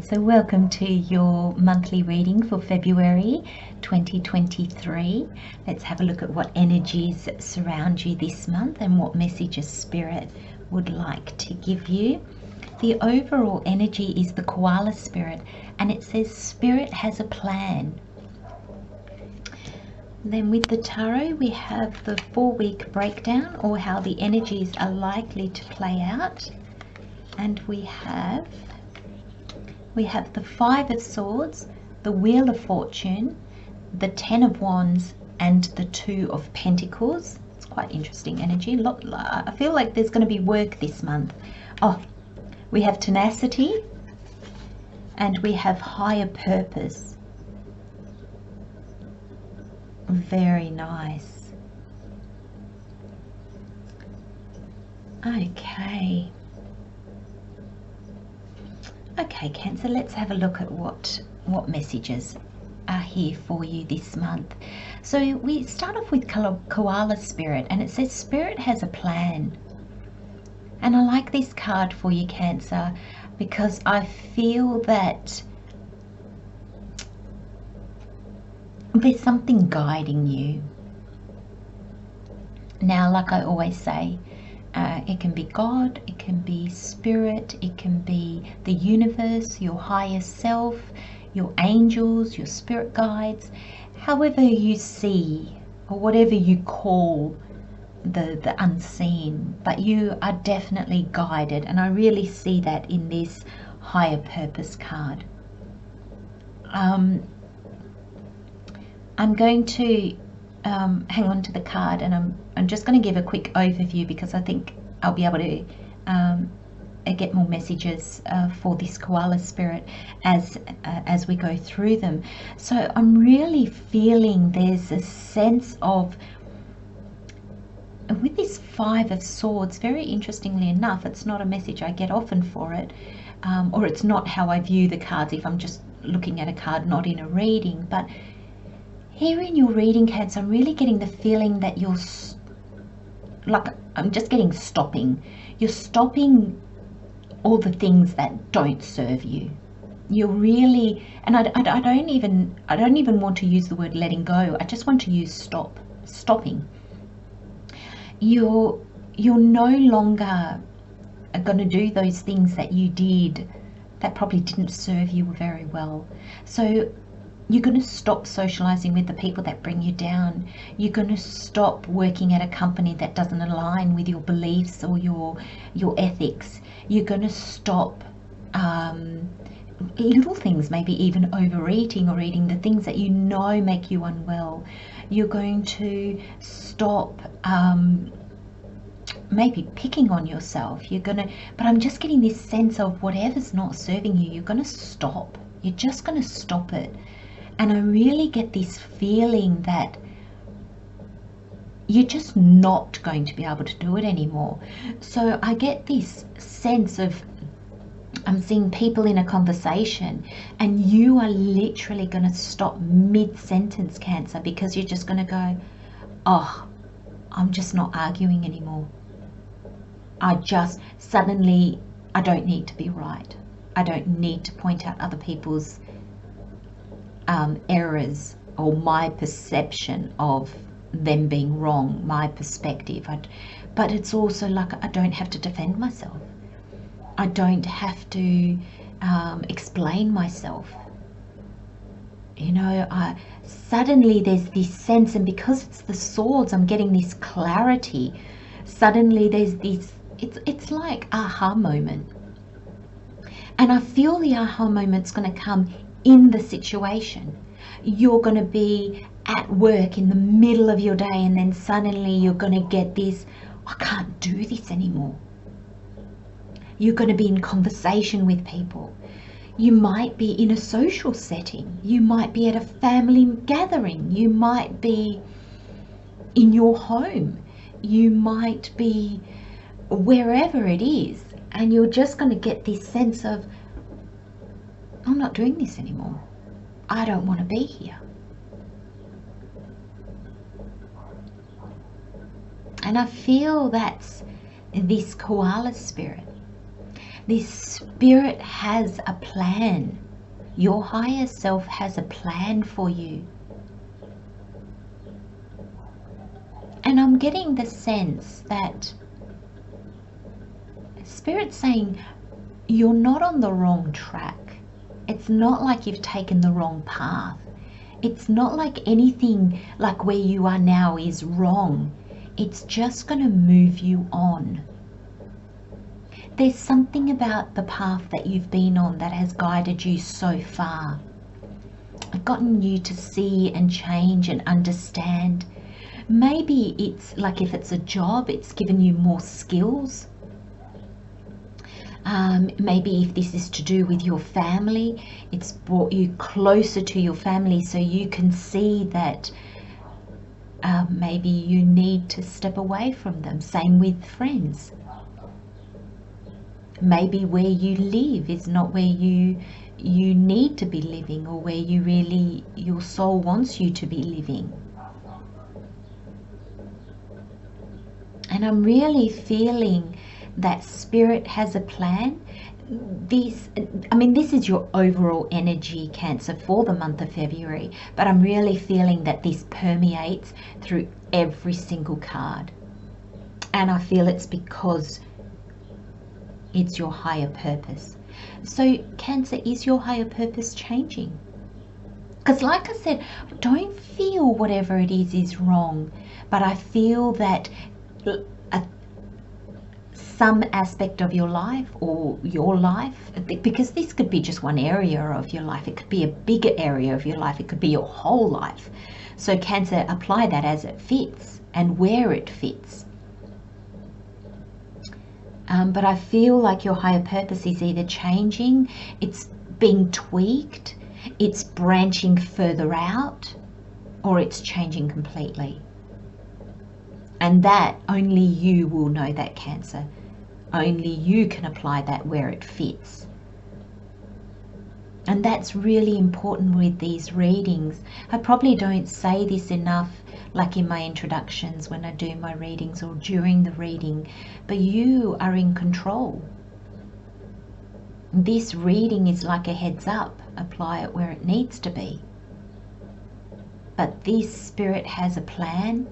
Cancer, welcome to your monthly reading for February 2023. Let's have a look at what energies surround you this month and what messages Spirit would like to give you. The overall energy is the koala spirit, and it says Spirit has a plan. Then with the tarot, we have the 4-week breakdown, or how the energies are likely to play out. And we have the 5 of Swords, the Wheel of Fortune, the 10 of Wands, and the 2 of Pentacles. It's quite interesting energy. I feel like there's going to be work this month. Oh, we have tenacity, and we have higher purpose. Very nice. Okay, Cancer, let's have a look at what messages are here for you this month. So we start off with koala spirit, and it says Spirit has a plan. And I like this card for you, Cancer, because I feel that there's something guiding you. Now, like I always say, it can be God, it can be Spirit, it can be the universe, your higher self, your angels, your spirit guides, however you see, or whatever you call the unseen, but you are definitely guided, and I really see that in this higher purpose card. I'm going to hang on to the card, and I'm just going to give a quick overview, because I think I'll be able to get more messages for this koala spirit as we go through them. So I'm really feeling there's a sense of, with this 5 of Swords, very interestingly enough, it's not a message I get often for it, or it's not how I view the cards if I'm just looking at a card, not in a reading. But here in your reading, Cancer, I'm really getting the feeling that you're, like, I'm just getting stopping. You're stopping all the things that don't serve you. You're really, and I don't even want to use the word letting go. I just want to use stopping. You're no longer going to do those things that you did that probably didn't serve you very well. So you're going to stop socializing with the people that bring you down. You're going to stop working at a company that doesn't align with your beliefs or your ethics. You're going to stop little things, maybe even overeating or eating the things that you know make you unwell. You're going to stop maybe picking on yourself. But I'm just getting this sense of whatever's not serving you, you're going to stop. You're just going to stop it. And I really get this feeling that you're just not going to be able to do it anymore. So I get this sense of, I'm seeing people in a conversation, and you are literally going to stop mid-sentence, Cancer, because you're just going to go, oh, I'm just not arguing anymore. Suddenly, I don't need to be right. I don't need to point out other people's errors or my perception of them being wrong, my perspective. But it's also like I don't have to defend myself. I don't have to explain myself. You know, suddenly there's this sense, and because it's the Swords, I'm getting this clarity. Suddenly there's this, it's like aha moment. And I feel the aha moment's going to come in the situation. You're going to be at work in the middle of your day, and then suddenly you're going to get this, I can't do this anymore. You're going to be in conversation with people. You might be in a social setting. You might be at a family gathering. You might be in your home. You might be wherever it is. And you're just going to get this sense of, I'm not doing this anymore. I don't want to be here. And I feel that's this koala spirit. This spirit has a plan. Your higher self has a plan for you. And I'm getting the sense that Spirit's saying you're not on the wrong track. It's not like you've taken the wrong path. It's not like anything like where you are now is wrong. It's just going to move you on. There's something about the path that you've been on that has guided you so far, gotten you to see and change and understand. Maybe it's like if it's a job, it's given you more skills. Maybe if this is to do with your family, it's brought you closer to your family so you can see that maybe you need to step away from them. Same with friends. Maybe where you live is not where you need to be living, or where you really, your soul wants you to be living. And I'm really feeling that Spirit has a plan. This is your overall energy, Cancer, for the month of February, but I'm really feeling that this permeates through every single card. And I feel it's because it's your higher purpose. So Cancer, is your higher purpose changing? Because like I said, don't feel whatever it is wrong, but I feel that some aspect of your life, or your life, because this could be just one area of your life, it could be a bigger area of your life, it could be your whole life. So Cancer, apply that as it fits and where it fits. But I feel like your higher purpose is either changing, it's being tweaked, it's branching further out, or it's changing completely. And that only you will know that, Cancer. Only you can apply that where it fits. And that's really important with these readings. I probably don't say this enough, like in my introductions when I do my readings or during the reading, but you are in control. This reading is like a heads up. Apply it where it needs to be. But this Spirit has a plan,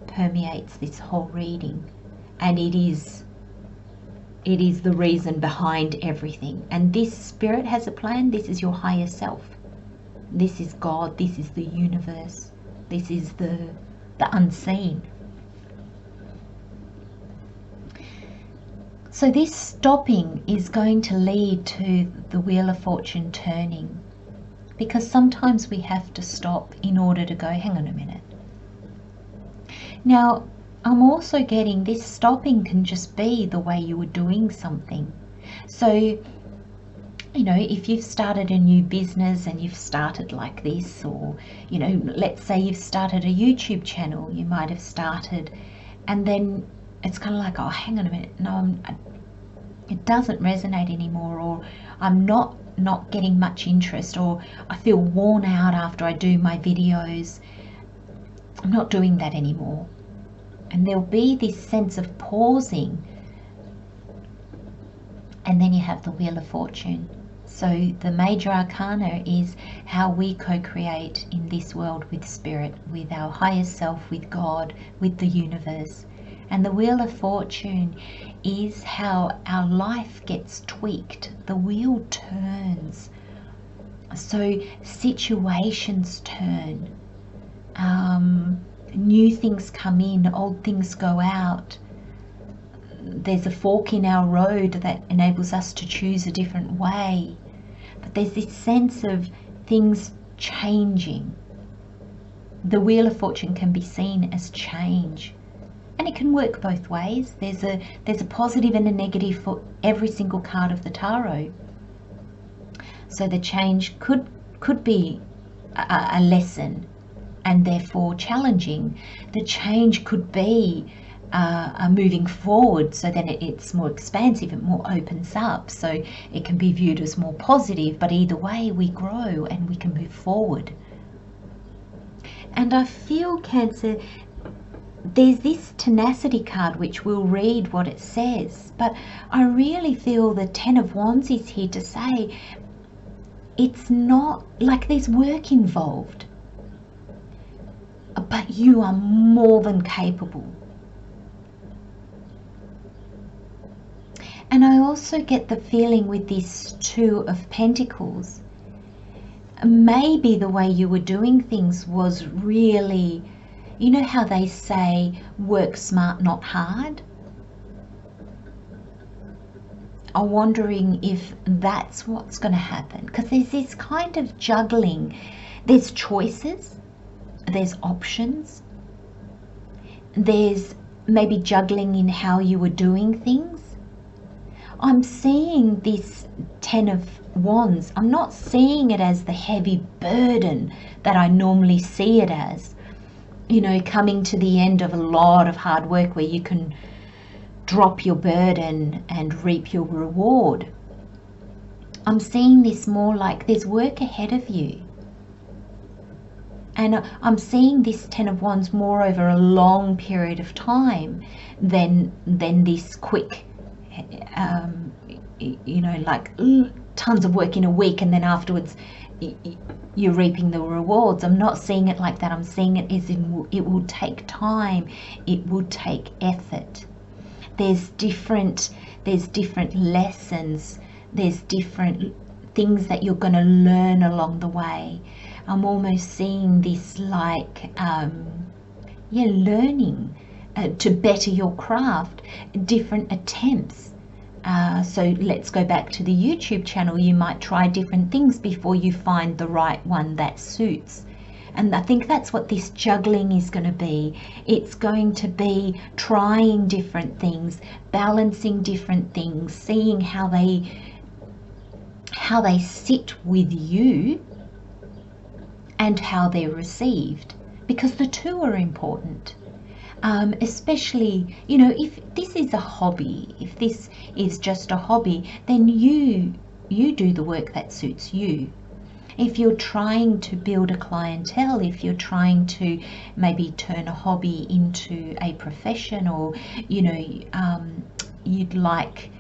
permeates this whole reading, and it is the reason behind everything. And this Spirit has a plan. This is your higher self. This is God. This is the universe. This is the unseen. So this stopping is going to lead to the Wheel of Fortune turning, because sometimes we have to stop in order to go, hang on a minute. Now, I'm also getting this stopping can just be the way you were doing something. So, you know, if you've started a new business and you've started like this, or, you know, let's say you've started a YouTube channel, you might have started, and then it's kind of like, oh, hang on a minute, no, it doesn't resonate anymore, or I'm not getting much interest, or I feel worn out after I do my videos. I'm not doing that anymore. And there'll be this sense of pausing. And then you have the Wheel of Fortune. So the major arcana is how we co-create in this world with Spirit, with our higher self, with God, with the universe. And the Wheel of Fortune is how our life gets tweaked. The wheel turns. So situations turn. New things come in, old things go out. There's a fork in our road that enables us to choose a different way. But there's this sense of things changing. The Wheel of Fortune can be seen as change. And it can work both ways. There's a positive and a negative for every single card of the tarot. So the change could be a lesson, and therefore challenging. The change could be moving forward, so then it's more expansive, it more opens up, so it can be viewed as more positive. But either way, we grow and we can move forward. And I feel, Cancer, there's this tenacity card, which we'll read what it says, but I really feel the Ten of Wands is here to say it's not like there's work involved, but you are more than capable. And I also get the feeling with this Two of Pentacles, maybe the way you were doing things was really, you know how they say work smart, not hard? I'm wondering if that's what's going to happen, because there's this kind of juggling. There's choices, there's options, there's maybe juggling in how you were doing things. I'm seeing this Ten of Wands. I'm not seeing it as the heavy burden that I normally see it as, you know, coming to the end of a lot of hard work where you can drop your burden and reap your reward. I'm seeing this more like there's work ahead of you. And I'm seeing this Ten of Wands more over a long period of time than this quick, you know, like tons of work in a week and then afterwards you're reaping the rewards. I'm not seeing it like that. I'm seeing it as in it will take time, it will take effort. There's different lessons, there's different things that you're going to learn along the way. I'm almost seeing this like learning to better your craft, different attempts. So let's go back to the YouTube channel. You might try different things before you find the right one that suits. And I think that's what this juggling is going to be. It's going to be trying different things, balancing different things, seeing how they sit with you and how they're received, because the two are important. Especially, you know, if this is a hobby, if this is just a hobby, then you do the work that suits you. If you're trying to build a clientele, if you're trying to maybe turn a hobby into a profession, or, you know, you'd like,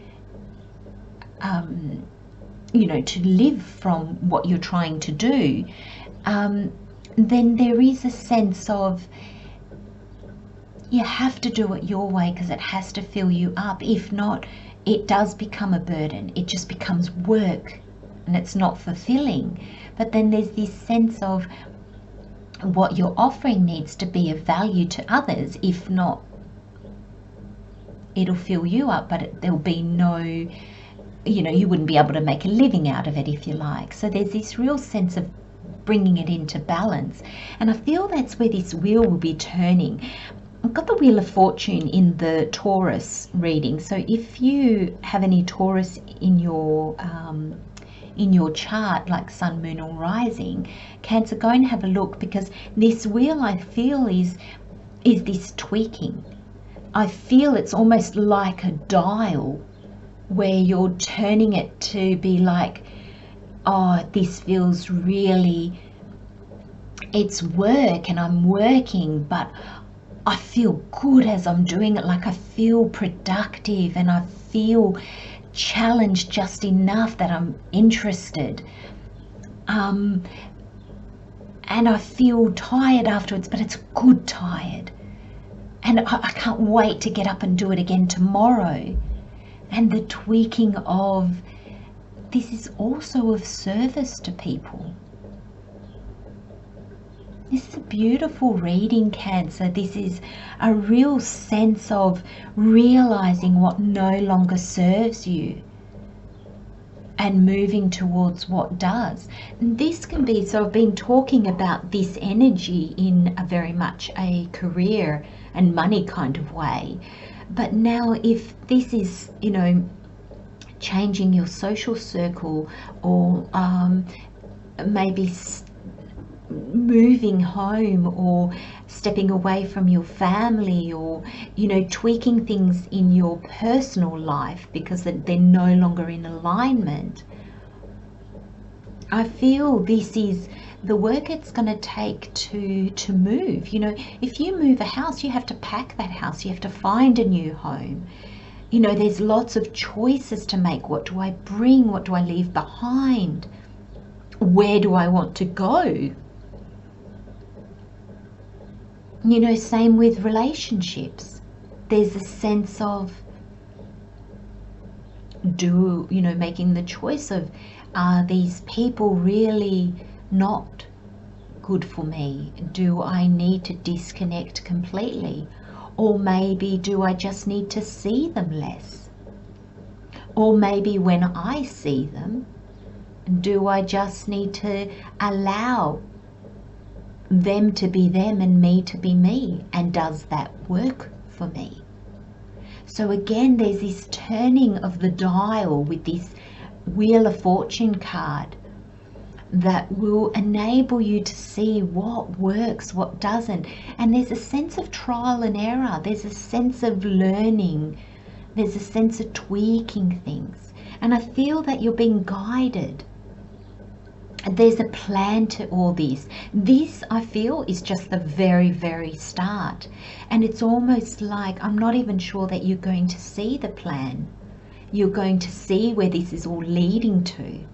you know, to live from what you're trying to do, then there is a sense of you have to do it your way because it has to fill you up. If not, it does become a burden. It just becomes work and it's not fulfilling. But then there's this sense of what you're offering needs to be of value to others. If not, it'll fill you up, but there'll be no, you know, you wouldn't be able to make a living out of it, if you like. So there's this real sense of bringing it into balance. And I feel that's where this wheel will be turning. I've got the Wheel of Fortune in the Taurus reading. So if you have any Taurus in your chart, like Sun, Moon or Rising, Cancer, go and have a look, because this wheel, I feel, is this tweaking. I feel it's almost like a dial where you're turning it to be like, oh, this feels really, it's work and I'm working, but I feel good as I'm doing it. Like I feel productive and I feel challenged just enough that I'm interested. And I feel tired afterwards, but it's good tired. And I can't wait to get up and do it again tomorrow. And the tweaking of this is also of service to people. This is a beautiful reading, Cancer. This is a real sense of realizing what no longer serves you and moving towards what does. And this can be, so I've been talking about this energy in a very much a career and money kind of way. But now if this is, you know, changing your social circle, or maybe moving home, or stepping away from your family, or, you know, tweaking things in your personal life because they're no longer in alignment. I feel this is the work it's going to take to move. You know, if you move a house, you have to pack that house, you have to find a new home. You know, there's lots of choices to make. What do I bring? What do I leave behind? Where do I want to go? You know, same with relationships. There's a sense of making the choice of, are these people really not good for me? Do I need to disconnect completely? Or maybe do I just need to see them less? Or maybe when I see them, do I just need to allow them to be them and me to be me? And does that work for me? So again, there's this turning of the dial with this Wheel of Fortune card that will enable you to see what works, what doesn't. And there's a sense of trial and error. There's a sense of learning. There's a sense of tweaking things. And I feel that you're being guided. There's a plan to all this. This, I feel, is just the very, very start. And it's almost like, I'm not even sure that you're going to see the plan. You're going to see where this is all leading to.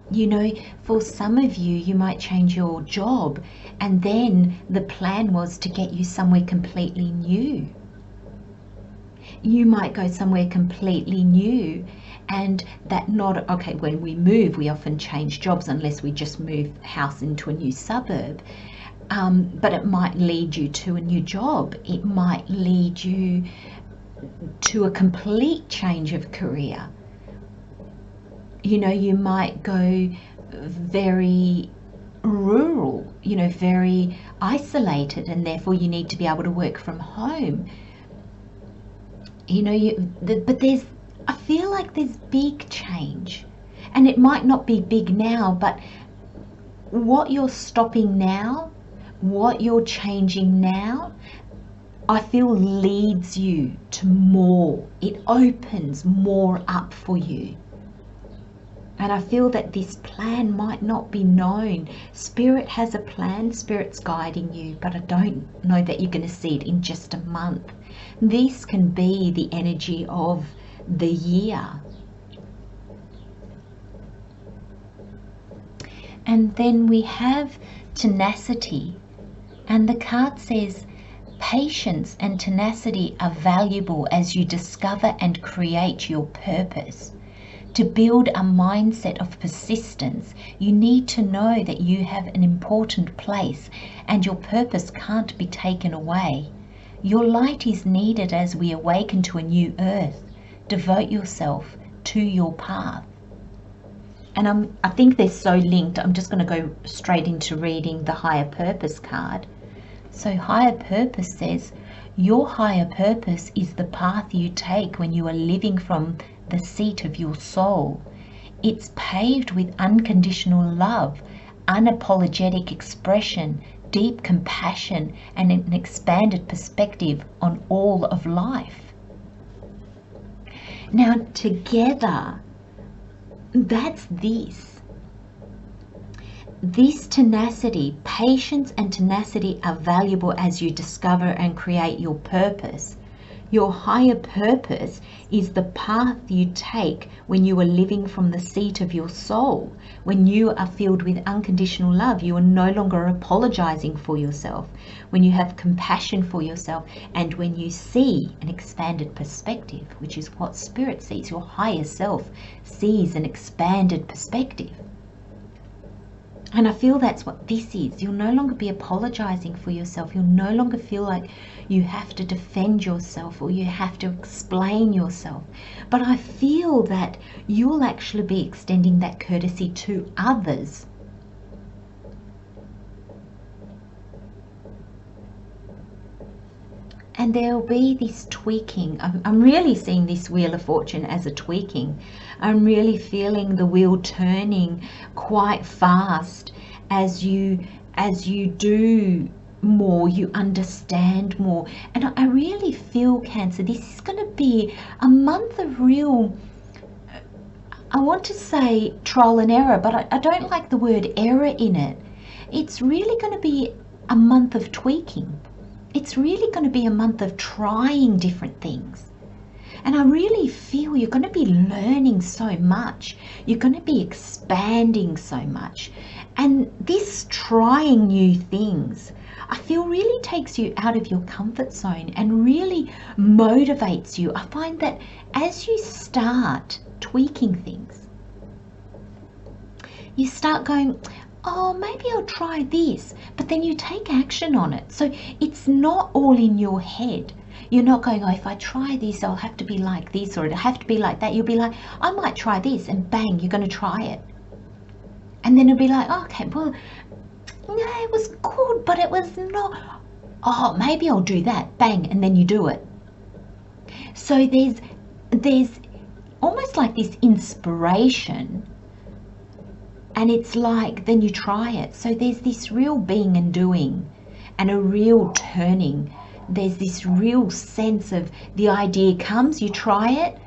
You know, for some of you, you might change your job, and then the plan was to get you somewhere completely new. You might go somewhere completely new, and that not, okay, when we move, we often change jobs unless we just move house into a new suburb. But it might lead you to a new job. It might lead you to a complete change of career. You know, you might go very rural, you know, very isolated, and therefore you need to be able to work from home. You know, but there's, I feel like there's big change, and it might not be big now, but what you're stopping now, what you're changing now, I feel leads you to more. It opens more up for you. And I feel that this plan might not be known. Spirit has a plan, Spirit's guiding you, but I don't know that you're going to see it in just a month. This can be the energy of the year. And then we have tenacity. And the card says, patience and tenacity are valuable as you discover and create your purpose. To build a mindset of persistence, you need to know that you have an important place and your purpose can't be taken away. Your light is needed as we awaken to a new earth. Devote yourself to your path. And I think they're so linked. I'm just going to go straight into reading the higher purpose card. So higher purpose says, your higher purpose is the path you take when you are living from the seat of your soul. It's paved with unconditional love, unapologetic expression, deep compassion, and an expanded perspective on all of life. Now together, that's this. This tenacity, patience and tenacity are valuable as you discover and create your purpose. Your higher purpose is the path you take when you are living from the seat of your soul. When you are filled with unconditional love, you are no longer apologizing for yourself. When you have compassion for yourself, and when you see an expanded perspective, which is what Spirit sees, your higher self sees an expanded perspective. And I feel that's what this is. You'll no longer be apologizing for yourself. You'll no longer feel like you have to defend yourself or you have to explain yourself. But I feel that you'll actually be extending that courtesy to others. And there'll be this tweaking. I'm really seeing this Wheel of Fortune as a tweaking. I'm really feeling the wheel turning quite fast as you do more, you understand more. And I really feel, Cancer, this is going to be a month of real I want to say trial and error, but I don't like the word error in it. It's really going to be a month of tweaking. It's really going to be a month of trying different things. And I really feel you're going to be learning so much. You're going to be expanding so much. And this trying new things, I feel really takes you out of your comfort zone and really motivates you. I find that as you start tweaking things, you start going, oh, maybe I'll try this, but then you take action on it. So it's not all in your head. You're not going, oh, if I try this, I'll have to be like this, or it'll have to be like that. You'll be like, I might try this, and bang, you're going to try it. And then it'll be like, oh, okay, well, no, it was good, but it was not. Oh, maybe I'll do that, bang, and then you do it. So there's almost like this inspiration, and it's like then you try it. So there's this real being and doing and a real turning. There's this real sense of the idea comes, you try it,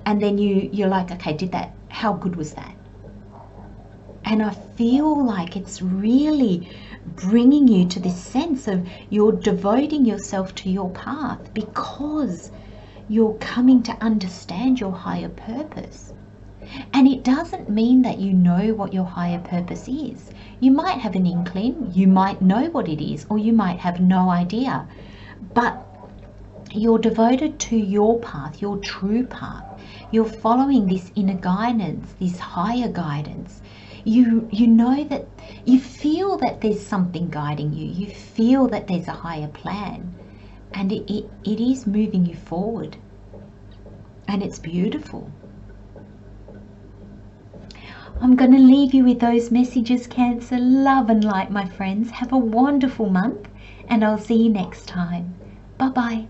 and then you're like, okay, did that, how good was that? And I feel like it's really bringing you to this sense of you're devoting yourself to your path because you're coming to understand your higher purpose. And it doesn't mean that you know what your higher purpose is. You might have an inkling, you might know what it is, or you might have no idea. But you're devoted to your path, your true path. You're following this inner guidance, this higher guidance. You know that you feel that there's something guiding you. You feel that there's a higher plan, and it is moving you forward, and it's beautiful. I'm going to leave you with those messages, Cancer. Love and light, my friends. Have a wonderful month, and I'll see you next time. Bye-bye.